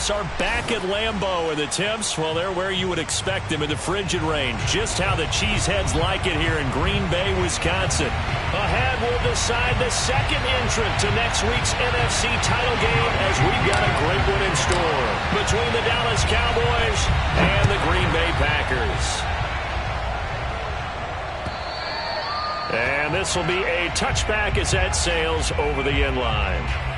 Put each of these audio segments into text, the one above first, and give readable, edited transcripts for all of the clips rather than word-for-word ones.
playoffs are back at Lambeau, and the temps, well, they're where you would expect them in the frigid range. Just how the Cheeseheads like it here in Green Bay, Wisconsin. Ahead will decide the second entrant to next week's NFC title game, as we've got a great one in store between the Dallas Cowboys and the Green Bay Packers. And this will be a touchback as that sails over the end line.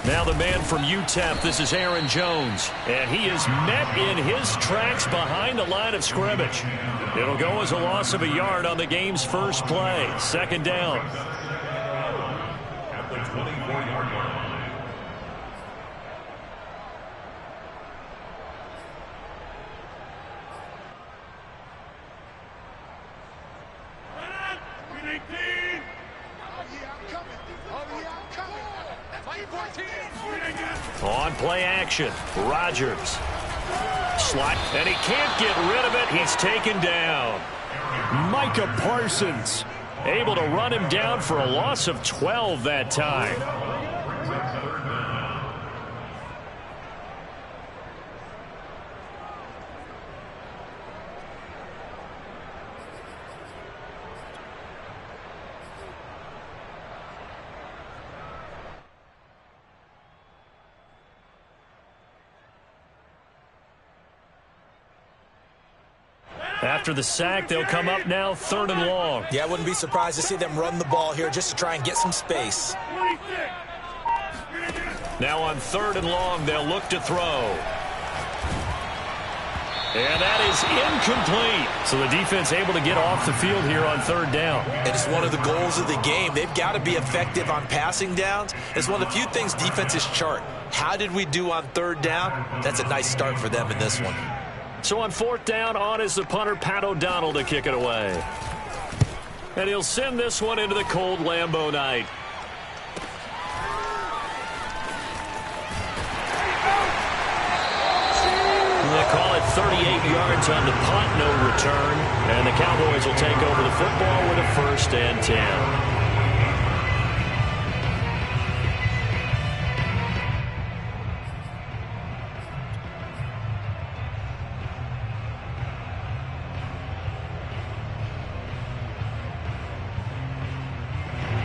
Now the man from UTEP, this is Aaron Jones, and he is met in his tracks behind the line of scrimmage. It'll go as a loss of a yard on the game's first play. Second down. At the 24-yard line. On play action, Rodgers. Slot, and he can't get rid of it. He's taken down. Micah Parsons able to run him down for a loss of 12 that time. After the sack, they'll come up now 3rd and long. Yeah, I wouldn't be surprised to see them run the ball here just to try and get some space. Now on 3rd and long, they'll look to throw. And that is incomplete. So the defense able to get off the field here on 3rd down. And it's one of the goals of the game. They've got to be effective on passing downs. It's one of the few things defenses chart. How did we do on 3rd down? That's a nice start for them in this one. So on 4th down, on is the punter, Pat O'Donnell, to kick it away. And he'll send this one into the cold Lambeau night. They call it 38 yards on the punt, no return. And the Cowboys will take over the football with a 1st and 10.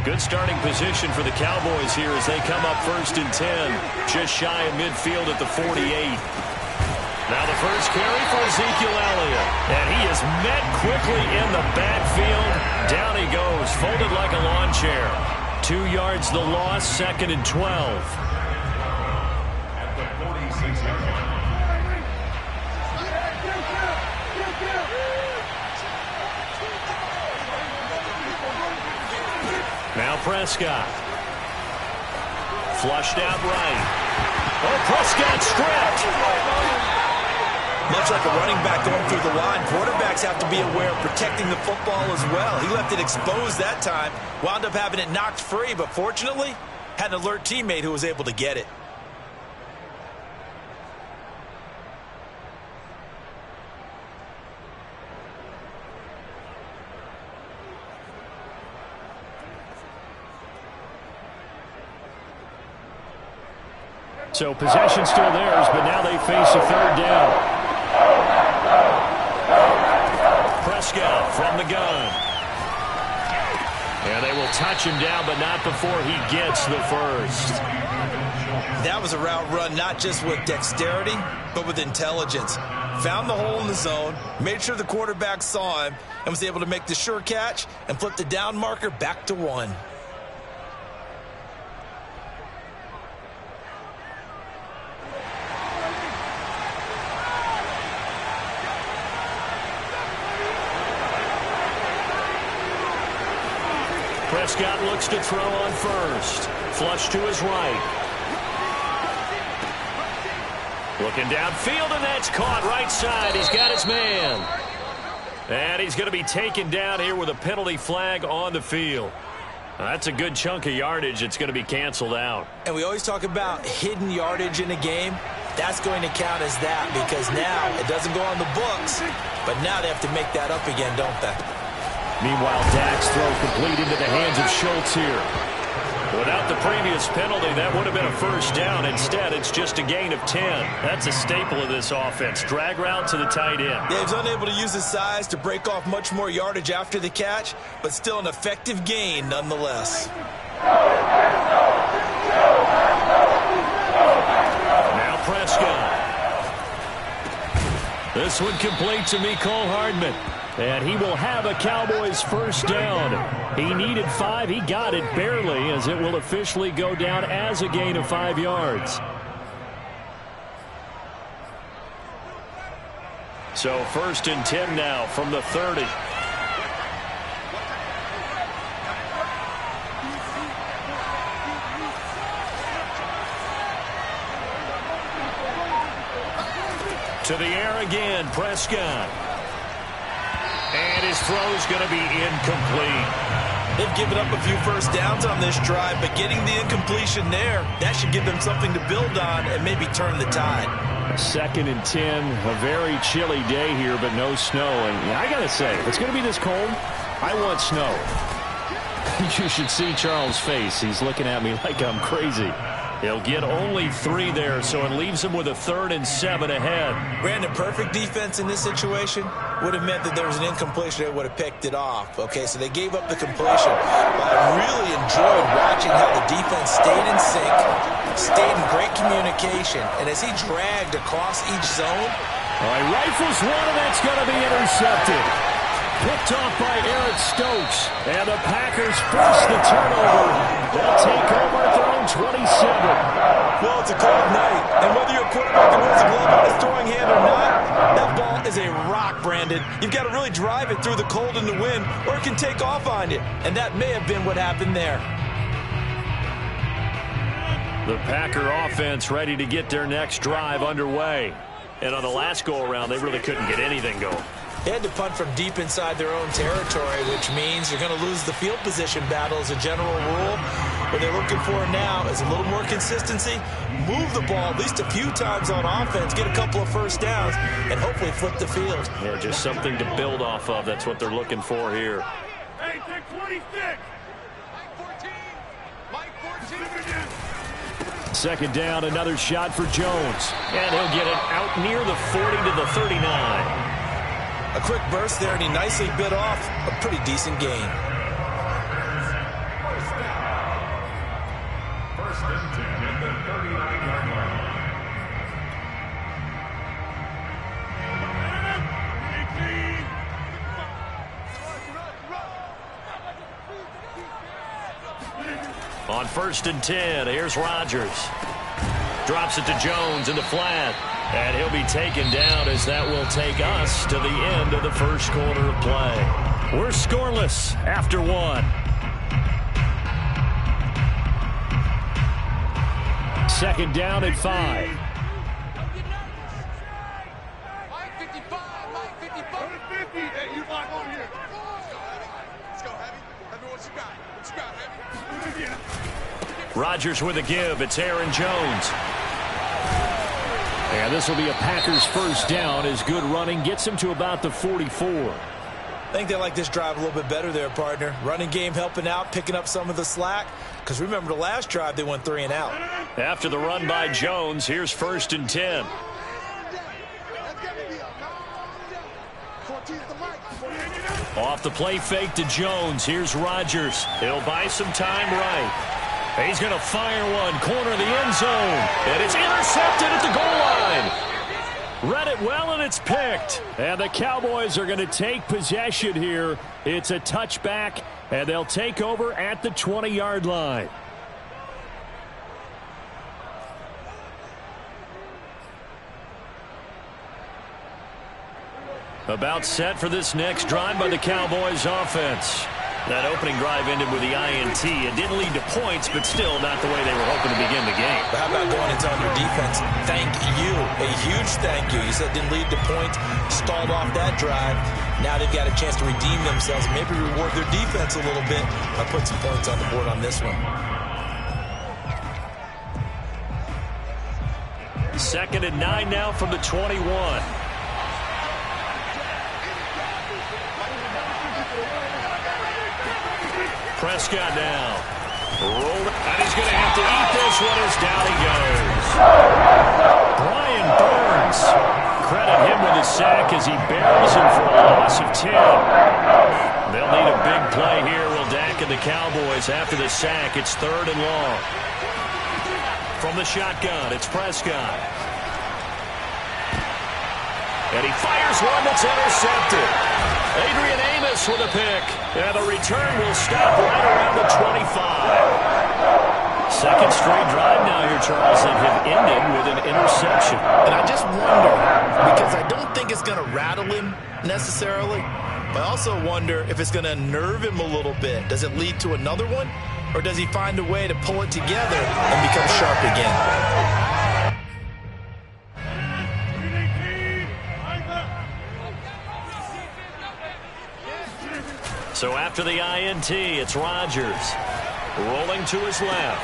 Good starting position for the Cowboys here as they come up 1st and 10. Just shy of midfield at the 48. Now the first carry for Ezekiel Elliott. And he is met quickly in the backfield. Down he goes, folded like a lawn chair. 2 yards the loss, 2nd and 12. At the 46-yard line. Now Prescott. Flushed out right. Oh, Prescott stripped. Much like a running back going through the line, quarterbacks have to be aware of protecting the football as well. He left it exposed that time, wound up having it knocked free, but fortunately, had an alert teammate who was able to get it. So possession still theirs, but now they face a 3rd down. Prescott from the gun. And they will touch him down, but not before he gets the first. That was a route run not just with dexterity, but with intelligence. Found the hole in the zone, made sure the quarterback saw him, and was able to make the sure catch and flip the down marker back to 1. Prescott looks to throw on 1st. Flush to his right. Looking downfield, and that's caught right side. He's got his man. And he's going to be taken down here with a penalty flag on the field. That's a good chunk of yardage. It's going to be canceled out. And we always talk about hidden yardage in a game. That's going to count as that because now it doesn't go on the books, but now they have to make that up again, don't they? Meanwhile, Dak's throw complete into the hands of Schultz here. Without the previous penalty, that would have been a first down. Instead, it's just a gain of 10. That's a staple of this offense. Drag route to the tight end. Yeah, he's unable to use his size to break off much more yardage after the catch, but still an effective gain nonetheless. Now Prescott. This one complete to Mecole Hardman. And he will have a Cowboys first down. He needed 5. He got it barely, as it will officially go down as a gain of 5 yards. So first and 10 now from the 30. To the air again, Prescott. And his throw's going to be incomplete. They've given up a few first downs on this drive, but getting the incompletion there, that should give them something to build on and maybe turn the tide. 2nd and 10, a very chilly day here, but no snow. And I got to say, if it's going to be this cold, I want snow. You should see Charles' face. He's looking at me like I'm crazy. He'll get only 3 there, so it leaves him with a 3rd and 7 ahead. Brandon, perfect defense in this situation would have meant that there was an incompletion that would have picked it off. Okay, so they gave up the completion. But I really enjoyed watching how the defense stayed in sync, stayed in great communication, and as he dragged across each zone. All right, rifles one, and that's going to be intercepted. Picked off by Eric Stokes. And the Packers force the turnover. They'll take over at their own 27. Well, it's a cold night. And whether your quarterback can wear the glove on his throwing hand or not, that ball is a rock, Brandon. You've got to really drive it through the cold and the wind, or it can take off on you. And that may have been what happened there. The Packer offense ready to get their next drive underway. And on the last go-around, they really couldn't get anything going. They had to punt from deep inside their own territory, which means you're going to lose the field position battle as a general rule. What they're looking for now is a little more consistency, move the ball at least a few times on offense, get a couple of first downs, and hopefully flip the field. Yeah, just something to build off of. That's what they're looking for here. Hey, take 26. Mike 14. 2nd down, another shot for Jones. And he'll get it out near the 40 to the 39. A quick burst there, and he nicely bit off a pretty decent gain. First and 10 at the 39-yard line. On 1st and 10, here's Rodgers. Drops it to Jones in the flat. And he'll be taken down as that will take us to the end of the first quarter of play. We're scoreless after 1. Second down at 5. Mike 55, Mike 55. 50. Hey, you lock on here. Let's go, Heavy. Heavy, what you got? What you got, Heavy? Rodgers with a give. It's Aaron Jones. And this will be a Packers first down as good running gets him to about the 44. I think they like this drive a little bit better there, partner. Running game helping out, picking up some of the slack. Because remember the last drive, they went 3 and out. After the run by Jones, here's 1st and 10. Off the play fake to Jones. Here's Rodgers. He'll buy some time right. He's going to fire one, corner of the end zone, and it's intercepted at the goal line. Read it well, and it's picked. And the Cowboys are going to take possession here. It's a touchback, and they'll take over at the 20-yard line. About set for this next drive by the Cowboys offense. That opening drive ended with the INT. It didn't lead to points, but still not the way they were hoping to begin the game. But how about going and telling your defense, thank you, a huge thank you. You said it didn't lead to points, stalled off that drive. Now they've got a chance to redeem themselves and maybe reward their defense a little bit by putting some points on the board on this one. 2nd and 9 now from the 21. Prescott now. Rolled, and he's going to have to eat this one as down he goes. Brian Burns. Credit him with a sack as he buries him for a loss of 10. They'll need a big play here, will Dak and the Cowboys. After the sack, it's 3rd and long. From the shotgun, it's Prescott. And he fires one that's intercepted. Adrian Amos with a pick. And the return will stop right around the 25. Second straight drive now here, Charles, that have ended with an interception. And I just wonder, because I don't think it's going to rattle him necessarily, but I also wonder if it's going to nerve him a little bit. Does it lead to another one? Or does he find a way to pull it together and become sharp again? So after the INT, it's Rodgers. Rolling to his left.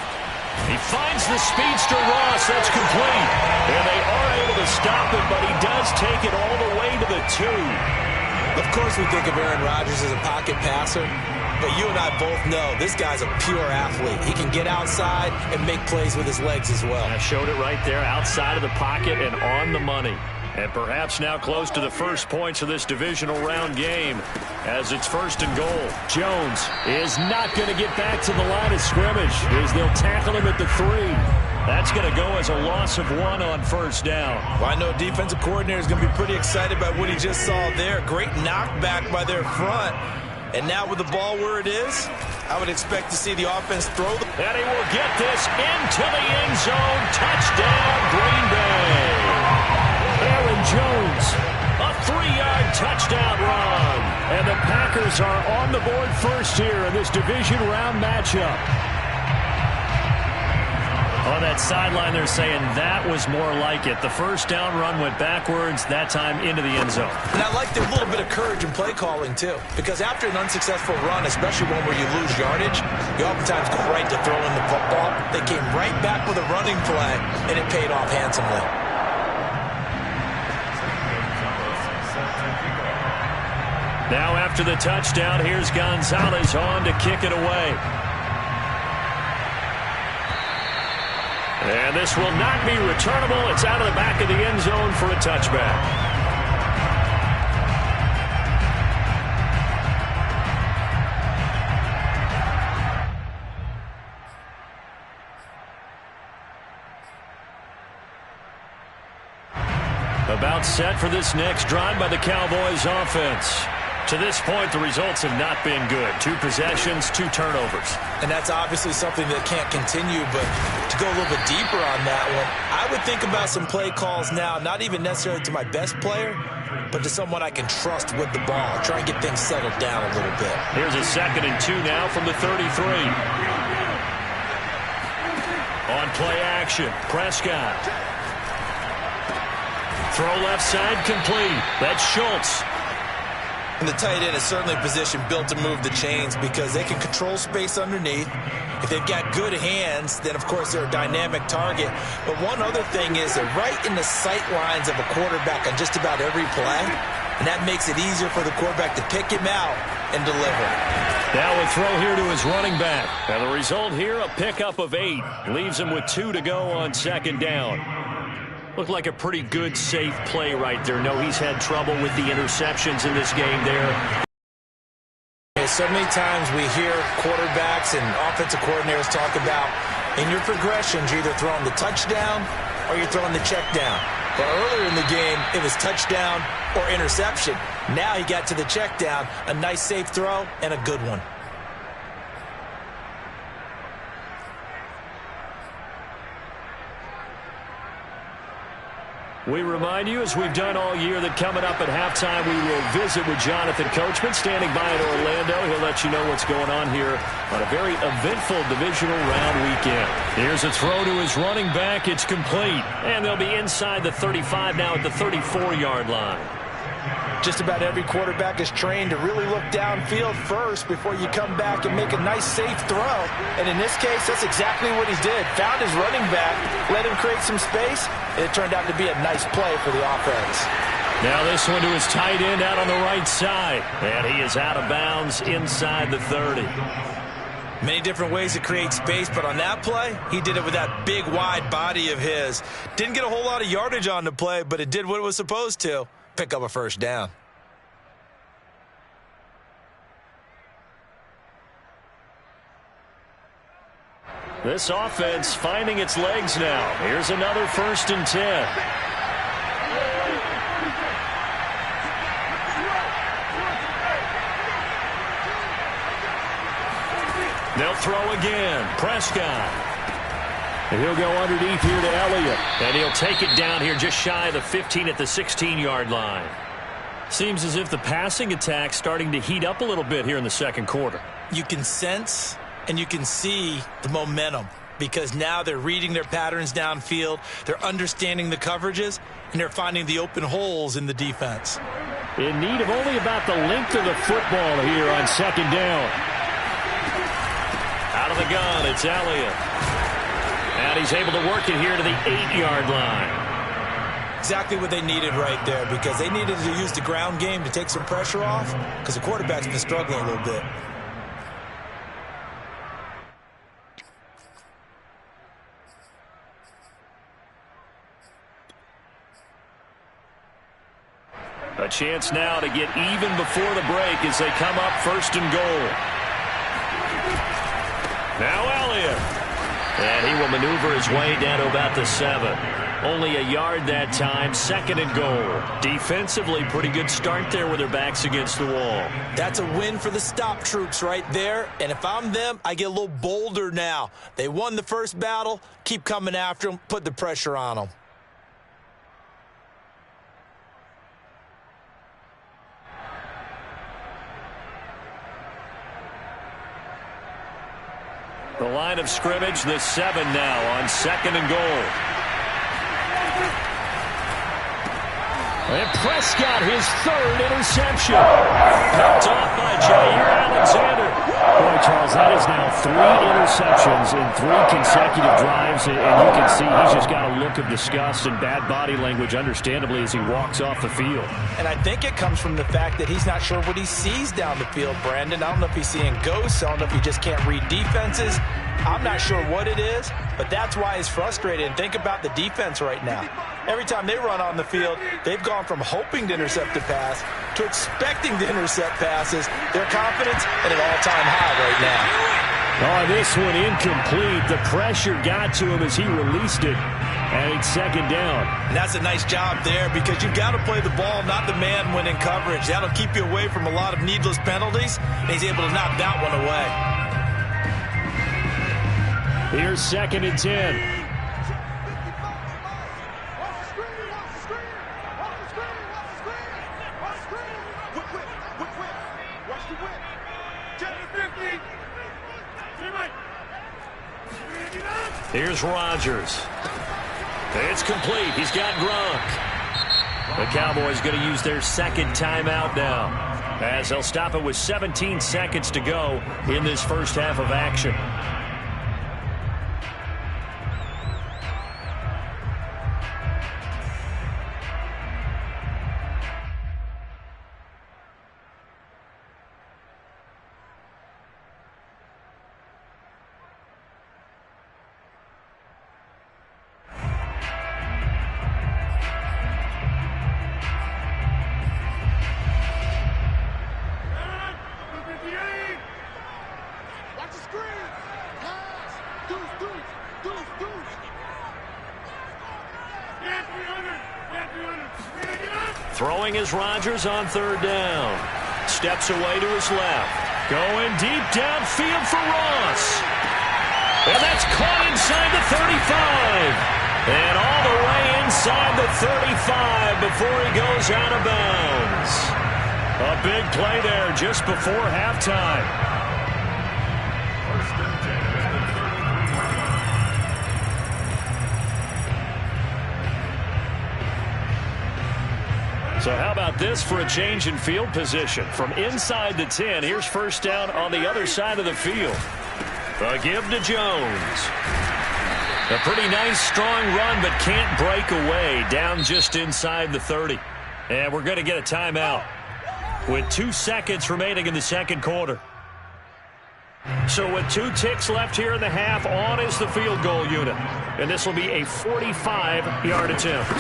He finds the speedster Ross. That's complete. And they are able to stop it, but he does take it all the way to the 2. Of course we think of Aaron Rodgers as a pocket passer, but you and I both know this guy's a pure athlete. He can get outside and make plays with his legs as well. I showed it right there, outside of the pocket and on the money. And perhaps now close to the first points of this divisional round game as it's 1st and goal. Jones is not going to get back to the line of scrimmage as they'll tackle him at the 3. That's going to go as a loss of 1 on 1st down. Well, I know defensive coordinator is going to be pretty excited about what he just saw there. Great knockback by their front. And now with the ball where it is, I would expect to see the offense throw. And he will get this into the end zone. Touchdown, Green Bay. Aaron Jones, a 3-yard touchdown run. And the Packers are on the board first here in this division round matchup. On that sideline, they're saying that was more like it. The first down run went backwards, that time into the end zone. And I like their little bit of courage in play calling, too. Because after an unsuccessful run, especially one where you lose yardage, you oftentimes go right to throwing the football. They came right back with a running play, and it paid off handsomely. Now after the touchdown, here's Gonzalez on to kick it away. And this will not be returnable. It's out of the back of the end zone for a touchback. About set for this next drive by the Cowboys offense. To this point, the results have not been good. 2 possessions, 2 turnovers. And that's obviously something that can't continue, but to go a little bit deeper on that one, I would think about some play calls now, not even necessarily to my best player, but to someone I can trust with the ball. Try and get things settled down a little bit. Here's a 2nd and 2 now from the 33. On play action, Prescott. Throw left side complete. That's Schultz. And the tight end is certainly a position built to move the chains because they can control space underneath. If they've got good hands, then, of course, they're a dynamic target. But one other thing is they're right in the sight lines of a quarterback on just about every play, and that makes it easier for the quarterback to pick him out and deliver. Now a throw here to his running back. And the result here, a pickup of 8. Leaves him with 2 to go on 2nd down. Looked like a pretty good, safe play right there. No, he's had trouble with the interceptions in this game there. So many times we hear quarterbacks and offensive coordinators talk about in your progressions, you're either throwing the touchdown or you're throwing the check down. But earlier in the game, it was touchdown or interception. Now he got to the check down, a nice safe throw and a good one. We remind you, as we've done all year, that coming up at halftime, we will visit with Jonathan Coachman, standing by in Orlando. He'll let you know what's going on here on a very eventful divisional round weekend. Here's a throw to his running back. It's complete. And they'll be inside the 35 now at the 34-yard line. Just about every quarterback is trained to really look downfield first before you come back and make a nice, safe throw. And in this case, that's exactly what he did. Found his running back, let him create some space, and it turned out to be a nice play for the offense. Now this one to his tight end out on the right side. And he is out of bounds inside the 30. Many different ways to create space, but on that play, he did it with that big, wide body of his. Didn't get a whole lot of yardage on the play, but it did what it was supposed to. Pick up a first down. This offense finding its legs now. Here's another 1st and 10. They'll throw again. Prescott. And he'll go underneath here to Elliott. And he'll take it down here just shy of the 15 at the 16-yard line. Seems as if the passing attack's starting to heat up a little bit here in the second quarter. You can sense and you can see the momentum because now they're reading their patterns downfield, they're understanding the coverages, and they're finding the open holes in the defense. In need of only about the length of the football here on 2nd down. Out of the gun, it's Elliott. And he's able to work it here to the 8-yard line. Exactly what they needed right there because they needed to use the ground game to take some pressure off because the quarterback's been struggling a little bit. A chance now to get even before the break as they come up 1st and goal. Now Elliott. And he will maneuver his way down to about the 7. Only a yard that time, 2nd and goal. Defensively, pretty good start there with their backs against the wall. That's a win for the stop troops right there. And if I'm them, I get a little bolder now. They won the first battle. Keep coming after them. Put the pressure on them. The line of scrimmage, the 7 now on 2nd and goal. And Prescott, his 3rd interception. Picked off by Jair Alexander. Boy, Charles, that is now 3 interceptions in 3 consecutive drives. And you can see he's just got a look of disgust and bad body language, understandably, as he walks off the field. And I think it comes from the fact that he's not sure what he sees down the field, Brandon. I don't know if he's seeing ghosts. I don't know if he just can't read defenses. I'm not sure what it is, but that's why he's frustrated. And think about the defense right now. Every time they run on the field, they've gone from hoping to intercept a pass to expecting to intercept passes. Their confidence at an all-time high right now. Oh, this one incomplete. The pressure got to him as he released it. And it's 2nd down. And that's a nice job there because you've got to play the ball, not the man when in coverage. That'll keep you away from a lot of needless penalties, and he's able to knock that one away. Here's 2nd and 10. Here's Rodgers. It's complete. He's got Gronk. The Cowboys going to use their 2nd timeout now, as they'll stop it with 17 seconds to go in this first half of action. Throwing is Rodgers on 3rd down. Steps away to his left. Going deep downfield for Ross. And that's caught inside the 35. And all the way inside the 35 before he goes out of bounds. A big play there just before halftime. So how about this for a change in field position? From inside the 10, here's first down on the other side of the field. A give to Jones. A pretty nice, strong run, but can't break away. Down just inside the 30. And we're going to get a timeout with 2 seconds remaining in the second quarter. So with 2 ticks left here in the half, on is the field goal unit. And this will be a 45-yard attempt.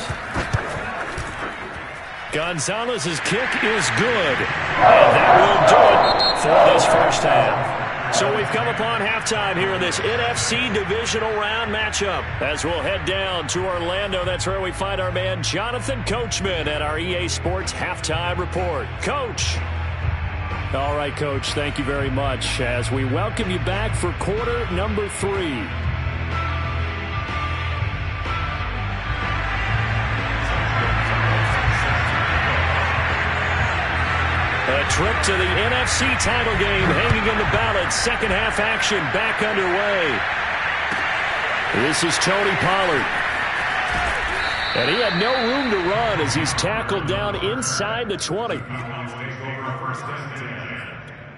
Gonzalez's kick is good. And that will do it for this first half. So we've come upon halftime here in this NFC divisional round matchup. As we'll head down to Orlando, that's where we find our man Jonathan Coachman at our EA Sports Halftime Report. Coach. All right, Coach, thank you very much as we welcome you back for quarter number 3. A trip to the NFC title game hanging in the balance. Second half action back underway. This is Tony Pollard. And he had no room to run as he's tackled down inside the 20.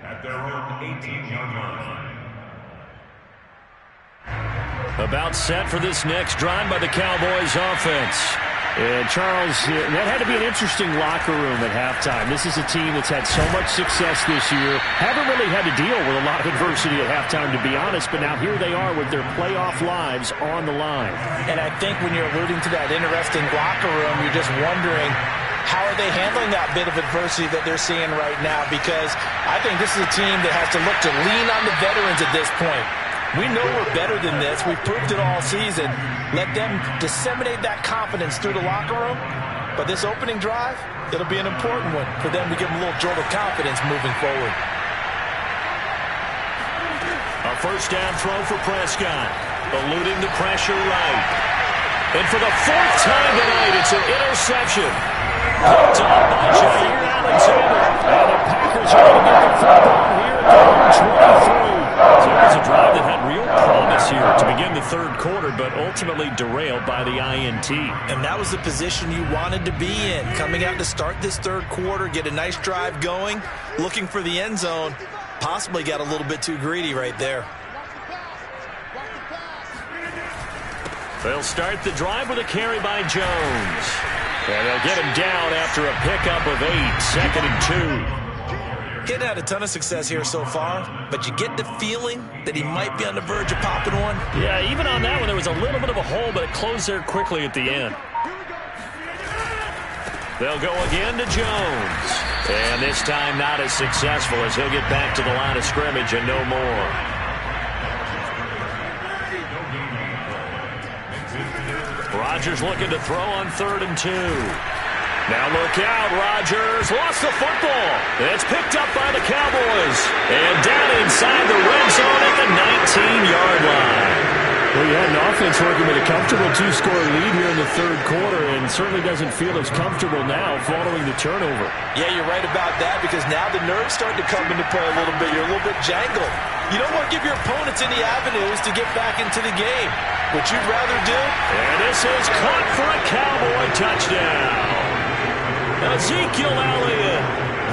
At their own 18-yard line. About set for this next drive by the Cowboys offense. And Charles, that had to be an interesting locker room at halftime. This is a team that's had so much success this year. Haven't really had to deal with a lot of adversity at halftime, to be honest, but now here they are with their playoff lives on the line. And I think when you're alluding to that interesting locker room, you're just wondering, how are they handling that bit of adversity that they're seeing right now? Because I think this is a team that has to look to lean on the veterans at this point. We know we're better than this. We've proved it all season. Let them disseminate that confidence through the locker room. But this opening drive, it'll be an important one for them to give them a little jolt of confidence moving forward. A first down throw for Prescott. Eluding the pressure right. And for the 4th time tonight, it's an interception. Picked up by Jair Alexander. And the Packers are going to get the football here at the 23. So it was a drive that had real promise here to begin the third quarter, but ultimately derailed by the INT. And that was the position you wanted to be in. Coming out to start this third quarter, get a nice drive going, looking for the end zone. Possibly got a little bit too greedy right there. They'll start the drive with a carry by Jones. And they'll get him down after a pickup of 8, 2nd and 2. He hadn't had a ton of success here so far, but you get the feeling that he might be on the verge of popping one. Yeah, even on that one, there was a little bit of a hole, but it closed there quickly at the end. They'll go again to Jones. And this time not as successful as he'll get back to the line of scrimmage and no more. Rodgers looking to throw on 3rd and 2. Now look out, Rodgers lost the football. It's picked up by the Cowboys. And down inside the red zone at the 19-yard line. Well, you had an offense working with a comfortable 2-score lead here in the third quarter and certainly doesn't feel as comfortable now following the turnover. Yeah, you're right about that because now the nerves start to come into play a little bit. You're a little bit jangled. You don't want to give your opponents any avenues to get back into the game. What you'd rather do? And this is caught for a Cowboy touchdown. Ezekiel Elliott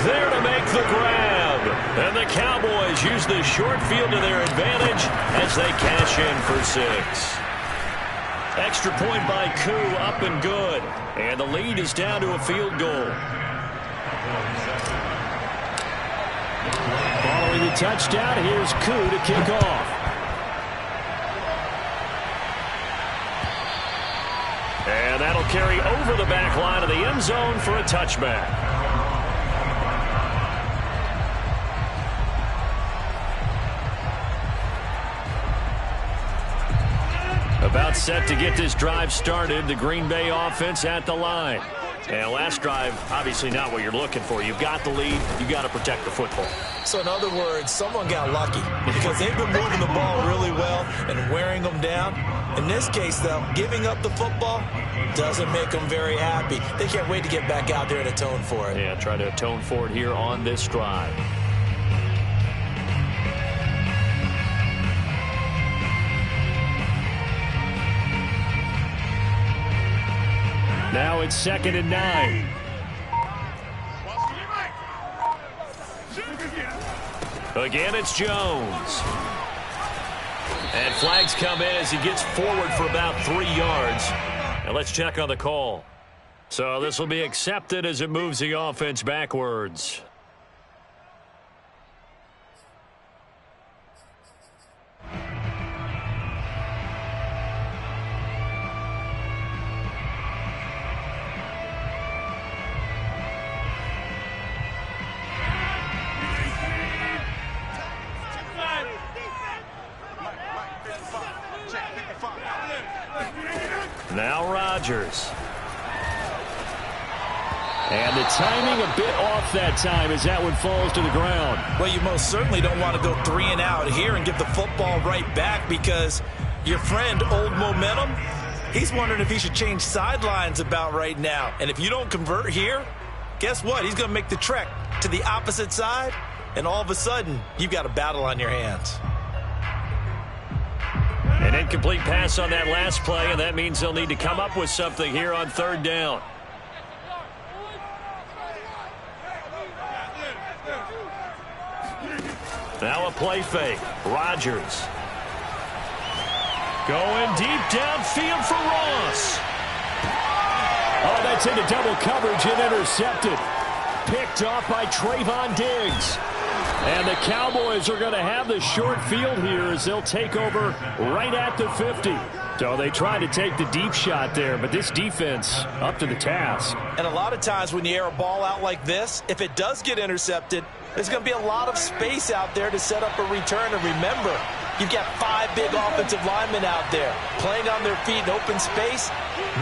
there to make the grab. And the Cowboys use the short field to their advantage as they cash in for 6. Extra point by Koo, up and good. And the lead is down to a field goal. Following the touchdown, here's Koo to kick off. And that'll carry over the back line of the end zone for a touchback. About set to get this drive started, the Green Bay offense at the line. And last drive, obviously not what you're looking for. You've got the lead. You've got to protect the football. So in other words, someone got lucky because they've been moving the ball really well and wearing them down. In this case, though, giving up the football doesn't make them very happy. They can't wait to get back out there and atone for it. Yeah, try to atone for it here on this drive. Now it's 2nd and 9. Again, it's Jones. And flags come in as he gets forward for about 3 yards. And let's check on the call. So this will be accepted as it moves the offense backwards. Now Rodgers. And the timing a bit off that time as that one falls to the ground. Well, you most certainly don't want to go 3 and out here and give the football right back because your friend, Old Momentum, he's wondering if he should change sidelines about right now. And if you don't convert here, guess what? He's going to make the trek to the opposite side, and all of a sudden, you've got a battle on your hands. An incomplete pass on that last play, and that means they'll need to come up with something here on 3rd down. Now a play fake. Rodgers. Going deep downfield for Ross. Oh, that's into double coverage and intercepted. Picked off by Trayvon Diggs. And the Cowboys are going to have the short field here as they'll take over right at the 50. So they try to take the deep shot there, but this defense up to the task. And a lot of times when you air a ball out like this, if it does get intercepted, there's going to be a lot of space out there to set up a return. And remember, you've got 5 big offensive linemen out there playing on their feet in open space.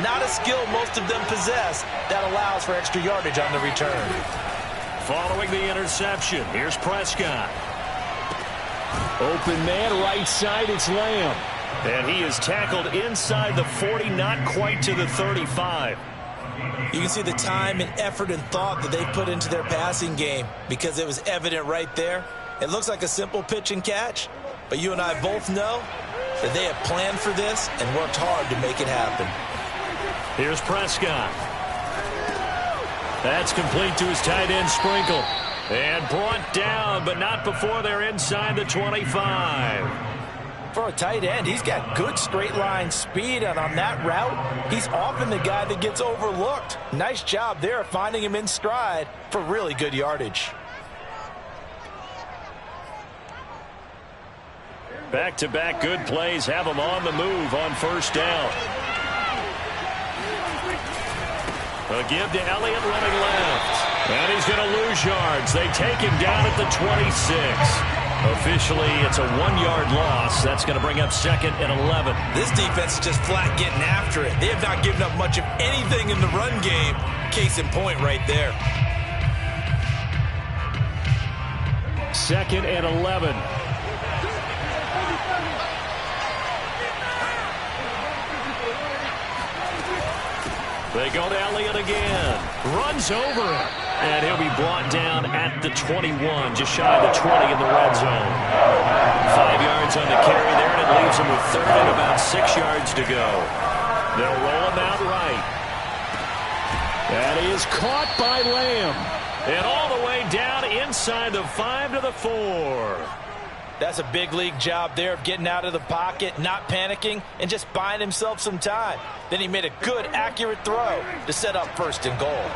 Not a skill most of them possess that allows for extra yardage on the return. Following the interception, here's Prescott. Open man, right side, it's Lamb. And he is tackled inside the 40, not quite to the 35. You can see the time and effort and thought that they put into their passing game because it was evident right there. It looks like a simple pitch and catch, but you and I both know that they have planned for this and worked hard to make it happen. Here's Prescott. That's complete to his tight end, Sprinkle. And brought down, but not before they're inside the 25. For a tight end, he's got good straight line speed, and on that route, he's often the guy that gets overlooked. Nice job there finding him in stride for really good yardage. Back-to-back good plays have him on the move on 1st down. A give to Elliott running left. And he's going to lose yards. They take him down at the 26. Officially, it's a 1-yard loss. That's going to bring up 2nd and 11. This defense is just flat getting after it. They have not given up much of anything in the run game. Case in point right there. 2nd and 11. They go to Elliott again. Runs over it. And he'll be brought down at the 21, just shy of the 20 in the red zone. 5 yards on the carry there, and it leaves him with 3rd and about 6 yards to go. They'll roll him out right. That is caught by Lamb. And all the way down inside the 5 to the 4. That's a big league job there of getting out of the pocket, not panicking, and just buying himself some time. Then he made a good, accurate throw to set up 1st and goal.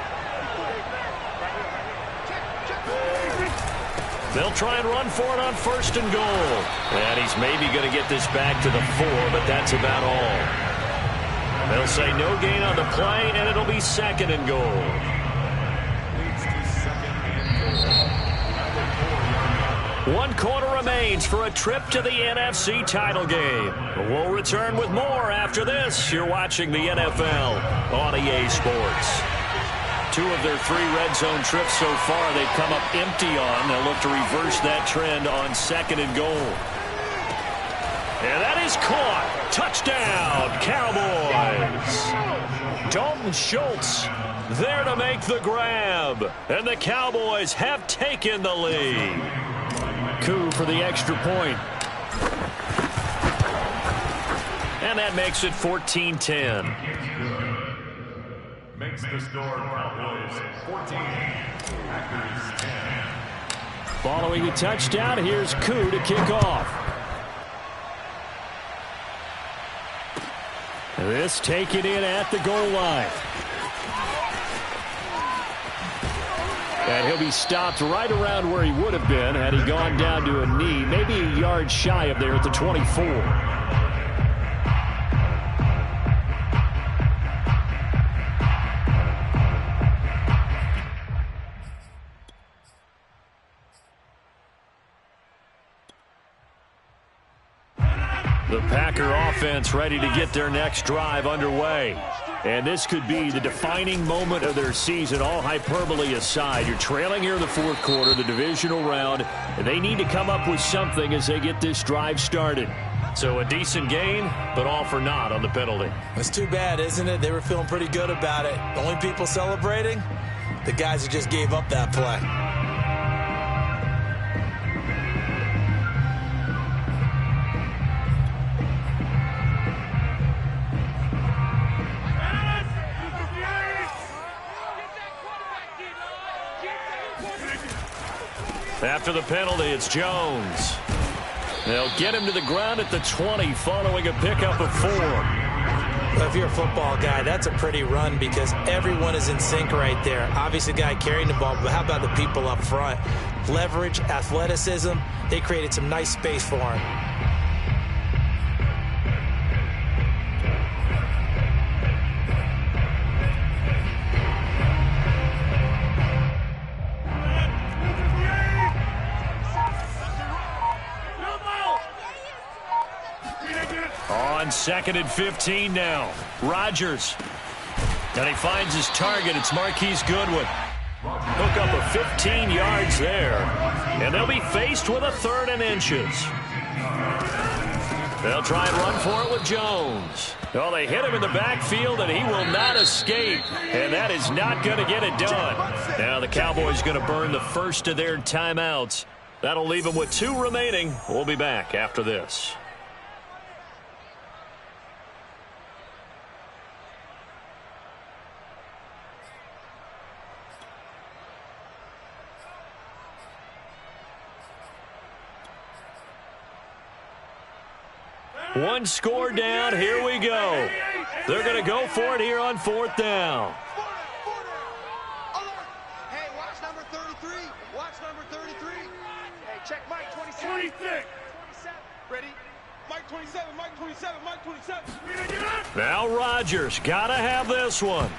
They'll try and run for it on 1st and goal. And he's maybe going to get this back to the 4, but that's about all. They'll say no gain on the play, and it'll be 2nd and goal. One quarter remains for a trip to the NFC title game. We'll return with more after this. You're watching the NFL on EA Sports. 2 of their 3 red zone trips so far they've come up empty on. They'll look to reverse that trend on 2nd and goal. And that is caught. Touchdown, Cowboys. Dalton Schultz there to make the grab. And the Cowboys have taken the lead. Coup for the extra point. And that makes it 14-10. Makes the score Cowboys 14, Packers 10. Following the touchdown, here's Coup to kick off. This taken in at the goal line. And he'll be stopped right around where he would have been had he gone down to a knee, maybe a yard shy of there at the 24. The Packer offense ready to get their next drive underway. And this could be the defining moment of their season, all hyperbole aside. You're trailing here in the fourth quarter, the divisional round, and they need to come up with something as they get this drive started. So a decent gain, but all for naught on the penalty. It's too bad, isn't it? They were feeling pretty good about it. The only people celebrating, the guys who just gave up that play. After the penalty, it's Jones. They'll get him to the ground at the 20 following a pickup of 4. Well, if you're a football guy, that's a pretty run because everyone is in sync right there. Obviously, the guy carrying the ball, but how about the people up front? Leverage, athleticism, they created some nice space for him. On 2nd and 15 now. Rodgers. And he finds his target. It's Marquise Goodwin. Hook up of 15 yards there. And they'll be faced with a 3rd and inches. They'll try and run for it with Jones. Well, they hit him in the backfield, and he will not escape. And that is not going to get it done. Now the Cowboys going to burn the first of their timeouts. That'll leave them with 2 remaining. We'll be back after this. One score down. Here we go. They're going to go for it here on 4th down. Hey, watch number 33. Watch number 33. Hey, check Mike 27. 27. Ready? Mike 27, Mike 27, Mike 27. Now Rodgers got to have this one.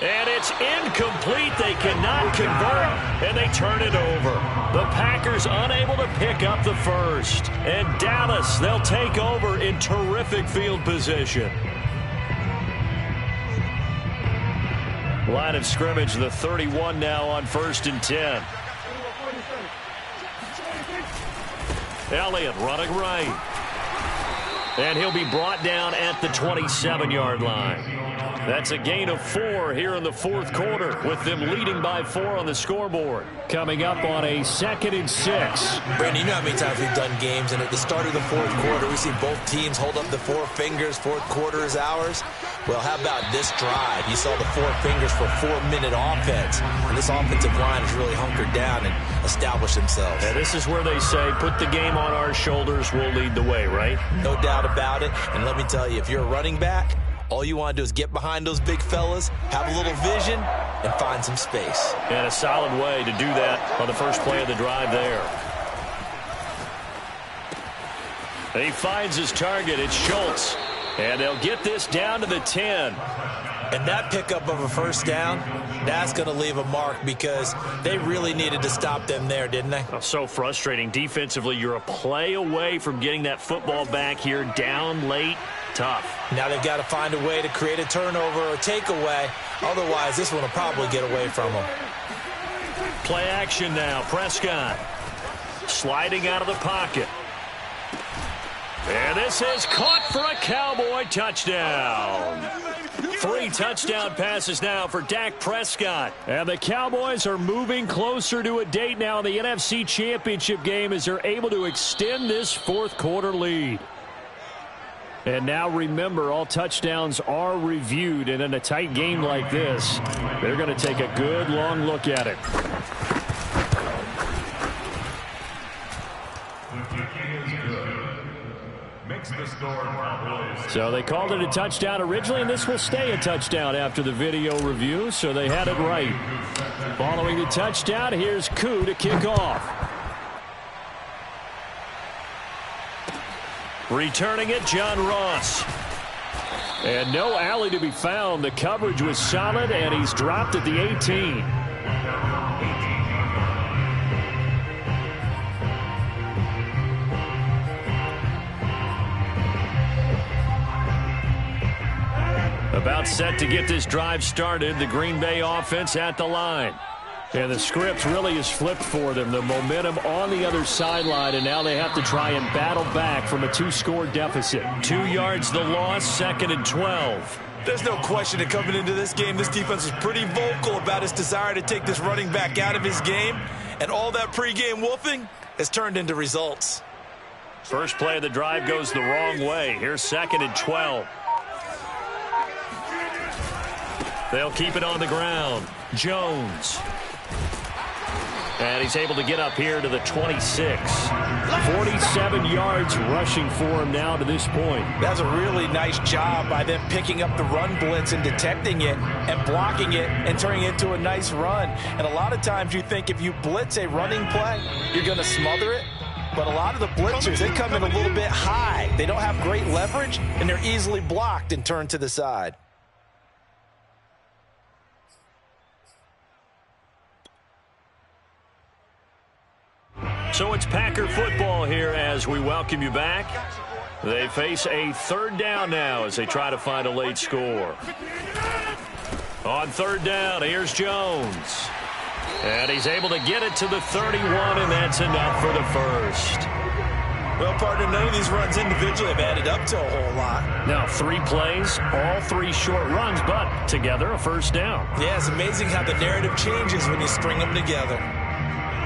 And it's incomplete. They cannot convert, and they turn it over. The Packers unable to pick up the first. And Dallas, they'll take over in terrific field position. Line of scrimmage, the 31 now on 1st and 10. Elliott running right. And he'll be brought down at the 27-yard line. That's a gain of 4 here in the fourth quarter, with them leading by 4 on the scoreboard. Coming up on a 2nd and 6. Brandon, you know how many times we've done games, and at the start of the fourth quarter, we see both teams hold up the 4 fingers, fourth quarter is ours. Well, how about this drive? You saw the 4 fingers for 4-minute offense, and this offensive line has really hunkered down and established themselves. And this is where they say, put the game on our shoulders, we'll lead the way, right? No doubt about it, and let me tell you, if you're a running back, all you want to do is get behind those big fellas, have a little vision, and find some space. And a solid way to do that on the first play of the drive there. He finds his target. It's Schultz. And they'll get this down to the 10. And that pickup of a first down, that's going to leave a mark because they really needed to stop them there, didn't they? Oh, so frustrating. Defensively, you're a play away from getting that football back here down late. Tough. Now they've got to find a way to create a turnover or takeaway. Otherwise, this one will probably get away from them. Play action now. Prescott sliding out of the pocket. And this is caught for a Cowboy touchdown. 3 touchdown passes now for Dak Prescott. And the Cowboys are moving closer to a date now in the NFC Championship game as they're able to extend this fourth-quarter lead. And now remember, all touchdowns are reviewed, and in a tight game like this, they're going to take a good long look at it. So they called it a touchdown originally, and this will stay a touchdown after the video review, so they had it right. Following the touchdown, here's Koo to kick off. Returning it, John Ross. And no alley to be found. The coverage was solid, and he's dropped at the 18. About set to get this drive started. The Green Bay offense at the line. And the script really is flipped for them. The momentum on the other sideline, and now they have to try and battle back from a 2-score deficit. 2 yards the loss, 2nd and 12. There's no question that coming into this game, this defense was pretty vocal about its desire to take this running back out of his game. And all that pregame wolfing has turned into results. First play of the drive goes the wrong way. Here's 2nd and 12. They'll keep it on the ground. Jones. And he's able to get up here to the 26. 47 yards rushing for him now to this point. That's a really nice job by them picking up the run blitz and detecting it and blocking it and turning it into a nice run. And a lot of times you think if you blitz a running play, you're going to smother it. But a lot of the blitzers, they come in a little bit high. They don't have great leverage, and they're easily blocked and turned to the side. So it's Packer football here as we welcome you back. They face a 3rd down now as they try to find a late score. On 3rd down, here's Jones. And he's able to get it to the 31, and that's enough for the first. Well, partner, none of these runs individually have added up to a whole lot. Now 3 plays, all 3 short runs, but together a first down. Yeah, it's amazing how the narrative changes when you string them together.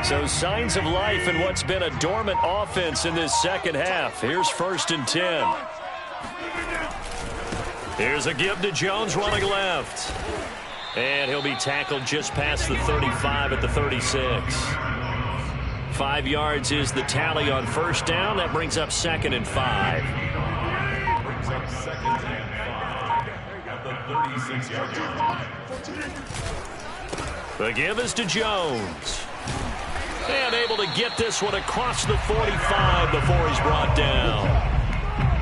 So signs of life in what's been a dormant offense in this second half. Here's 1st and 10. Here's a give to Jones running left. And he'll be tackled just past the 35 at the 36. 5 yards is the tally on 1st down. That brings up 2nd and 5. Brings up 2nd and 5 at the 36-yard line. The give is to Jones. And able to get this one across the 45 before he's brought down.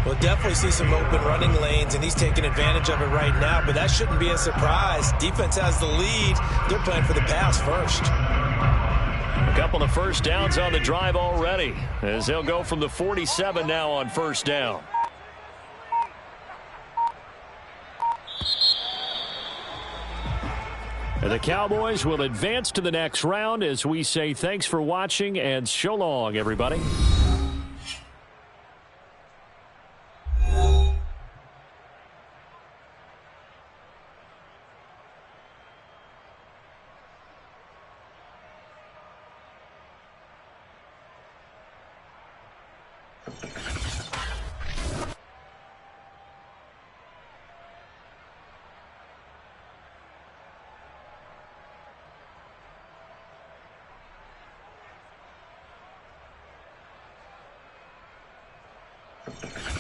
We'll definitely see some open running lanes, and he's taking advantage of it right now, but that shouldn't be a surprise. Defense has the lead. They're playing for the pass first. A couple of first downs on the drive already, as they'll go from the 47 now on 1st down. And the Cowboys will advance to the next round as we say thanks for watching and so long, everybody. Thank you.